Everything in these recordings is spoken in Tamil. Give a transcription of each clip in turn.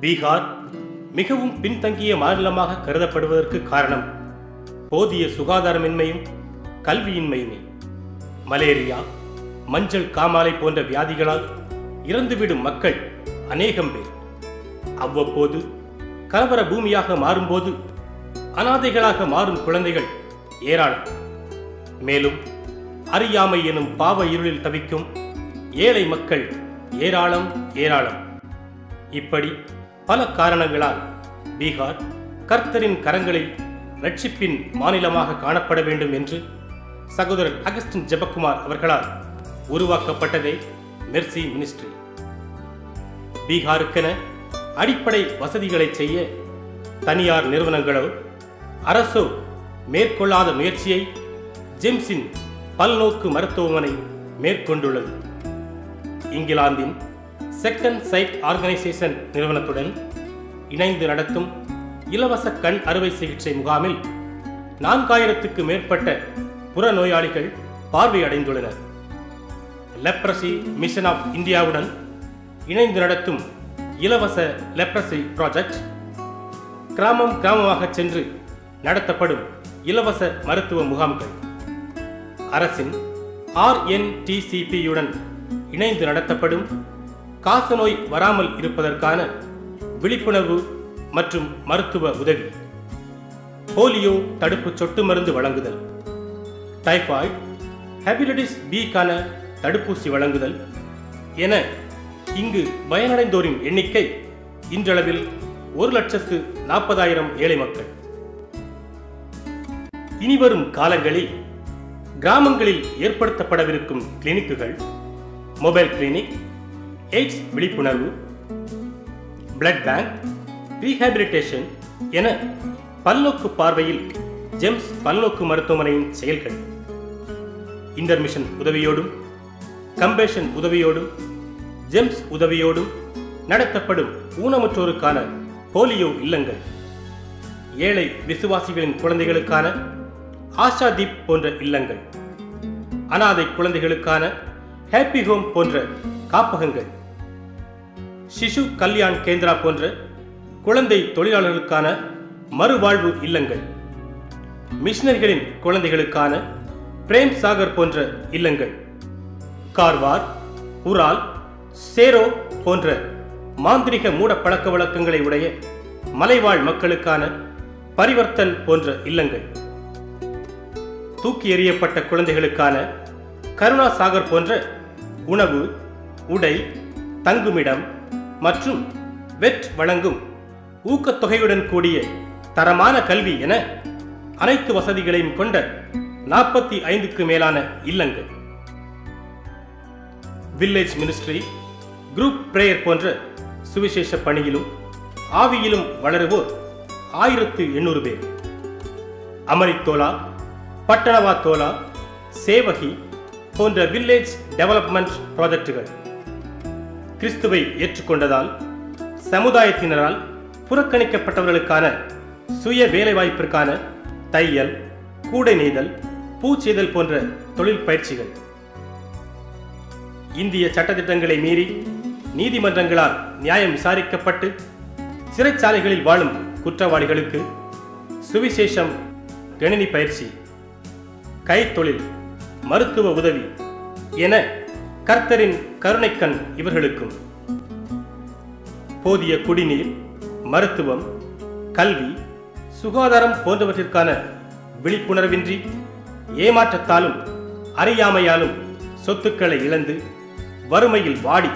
பீகார் மிகவும் பின்தங்கிய மாநிலமாக கருதப்படுவதற்கு காரணம் போதிய சுகாதாரமின்மையும் கல்வியின்மையுமே. மலேரியா, மஞ்சள் காமாலை போன்ற வியாதிகளால் இறந்துவிடும் மக்கள் அநேகம் பேர். அவ்வப்போது கலவர பூமியாக மாறும்போது அனாதைகளாக மாறும் குழந்தைகள் ஏராளம். மேலும் அறியாமை எனும் பாவ இருளில் தவிக்கும் ஏழை மக்கள் ஏராளம் ஏராளம். இப்படி பல காரணங்களால் பீகார் கர்த்தரின் கரங்களில் ரட்சிப்பின் மாநிலமாக காணப்பட வேண்டும் என்று சகோதரர் அகஸ்டின் ஜெபக்குமார் அவர்களால் உருவாக்கப்பட்டதே மெர்சி மினிஸ்ட்ரி. பீகாருக்கென அடிப்படை வசதிகளை செய்ய தனியார் நிறுவனங்களோ அரசோ மேற்கொள்ளாத முயற்சியை ஜேம்ஸின் பல்நோக்கு மருத்துவமனை மேற்கொண்டுள்ளது. இங்கிலாந்தின் செகண்ட் சைட் ஆர்கனைசேஷன் நிறுவனத்துடன் இணைந்து நடத்தும் இலவச கண் அறுவை சிகிச்சை முகாமில் 4000க்கு மேற்பட்ட புறநோயாளிகள் பார்வையடைந்துள்ளனர். லெப்ரசி மிஷன் ஆஃப் இந்தியாவுடன் இணைந்து நடத்தும் இலவச லெப்ரசி ப்ராஜெக்ட், கிராமம் கிராமமாக சென்று நடத்தப்படும் இலவச மருத்துவ முகாம்கள், அரசின் RNTCPயுடன் இணைந்து நடத்தப்படும் காசநோய் வராமல் இருப்பதற்கான விழிப்புணர்வு மற்றும் மருத்துவ உதவி, போலியோ தடுப்பு சொட்டு மருந்து வழங்குதல், டைபாய்டு, ஹெபடைட்டிஸ் பிக்கான தடுப்பூசி வழங்குதல் என இங்கு பயனடைந்தோரின் எண்ணிக்கை இன்றளவில் 1,40,000 ஏழை மக்கள். இனிவரும் காலங்களில் கிராமங்களில் ஏற்படுத்தப்படவிருக்கும் கிளினிக்குகள், மொபைல் கிளினிக், எய்ட்ஸ் விழிப்புணர்வு, பிளட் பேங்க், ரீஹாபிலிட்டேஷன் என பல்நோக்கு பார்வையில் ஜேம்ஸ் பல்நோக்கு மருத்துவமனையின் செயல்கள் இன்டர்மிஷன் உதவியோடும் கம்பேஷன் உதவியோடும் ஜேம்ஸ் உதவியோடும் நடத்தப்படும் ஊனமுற்றோருக்கான போலியோ இல்லங்கள், ஏழை விசுவாசிகளின் குழந்தைகளுக்கான ஆஷாதீப் போன்ற இல்லங்கள், அனாதை குழந்தைகளுக்கான ஹாப்பி ஹோம் போன்ற காப்பகங்கள், சிசு கல்யாண் கேந்திரா போன்ற குழந்தை தொழிலாளர்களுக்கான மறுவாழ்வு இல்லங்கள், மிஷனரிகளின் குழந்தைகளுக்கான பிரேம் சாகர் போன்ற இல்லங்கள், கார்வார், உரால், சேரோ போன்ற மாந்திரிக மூட பழக்க வழக்கங்களை உடைய மலைவாழ் மக்களுக்கான பரிவர்த்தன் போன்ற இல்லங்கள், தூக்கி எறியப்பட்ட குழந்தைகளுக்கான கருணா சாகர் போன்ற உணவு, உடை, தங்குமிடம் மற்றும் வெட் வழங்கும் ஊக்கத்தொகையுடன் கூடிய தரமான கல்வி என அனைத்து வசதிகளையும் கொண்ட 45க்கு மேலான இல்லங்கள், வில்லேஜ் மினிஸ்ட்ரி, குரூப் பிரேயர் போன்ற சுவிசேஷ பணியிலும் ஆவியிலும் வளருவோர் 1800 பேர், அமரித்தோலா, பட்டணவா தோலா, சேவகி போன்ற வில்லேஜ் டெவலப்மெண்ட் ப்ராஜெக்டுகள், கிறிஸ்துவை ஏற்றுக்கொண்டதால் சமுதாயத்தினரால் புறக்கணிக்கப்பட்டவர்களுக்கான சுய வேலைவாய்ப்பிற்கான தையல், கூடை நெய்தல், பூச்செய்தல் போன்ற தொழில் பயிற்சிகள், இந்திய சட்டத்திட்டங்களை மீறி நீதிமன்றங்களால் நியாயம் விசாரிக்கப்பட்டு சிறைச்சாலைகளில் வாழும் குற்றவாளிகளுக்கு சுவிசேஷம், கணினி பயிற்சி, கைத்தொழில், மருத்துவ உதவி என கர்த்தரின் கருணைக்கண் இவர்களுக்கும், போதிய குடிநீர், மருத்துவம், கல்வி, சுகாதாரம் போன்றவற்றிற்கான விழிப்புணர்வின்றி ஏமாற்றத்தாலும் அறியாமையாலும் சொத்துக்களை இழந்து வறுமையில் வாடி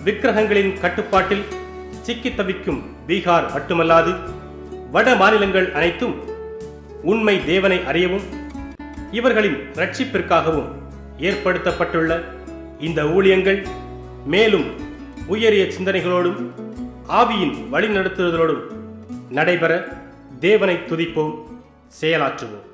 விக்கிரகங்களின் கட்டுப்பாட்டில் சிக்கி தவிக்கும் பீகார் மட்டுமல்லாது வட மாநிலங்கள் அனைத்தும் உண்மை தேவனை அறியவும் இவர்களின் ரட்சிப்பிற்காகவும் ஏற்படுத்தப்பட்டுள்ள இந்த ஊழியங்கள் மேலும் உயரிய சிந்தனைகளோடும் ஆவியின் வழிநடத்துதலோடும் நடைபெற தேவனை துதிப்போம், செயலாற்றுவோம்.